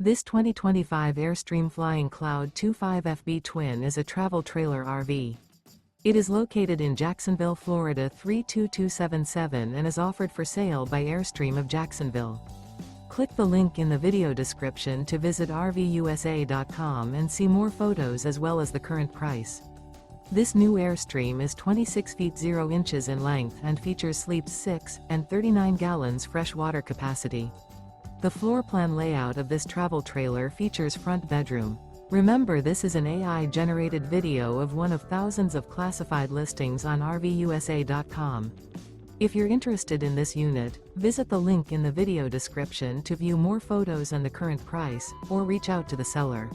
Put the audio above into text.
This 2025 Airstream Flying Cloud 25FB Twin is a travel trailer RV. It is located in Jacksonville, Florida 32277 and is offered for sale by Airstream of Jacksonville. Click the link in the video description to visit RVUSA.com and see more photos as well as the current price. This new Airstream is 26 feet 0 inches in length and features sleeps 6 and 39 gallons fresh water capacity. The floor plan layout of this travel trailer features front bedroom. Remember, this is an AI-generated video of one of thousands of classified listings on RVUSA.com. If you're interested in this unit, visit the link in the video description to view more photos and the current price, or reach out to the seller.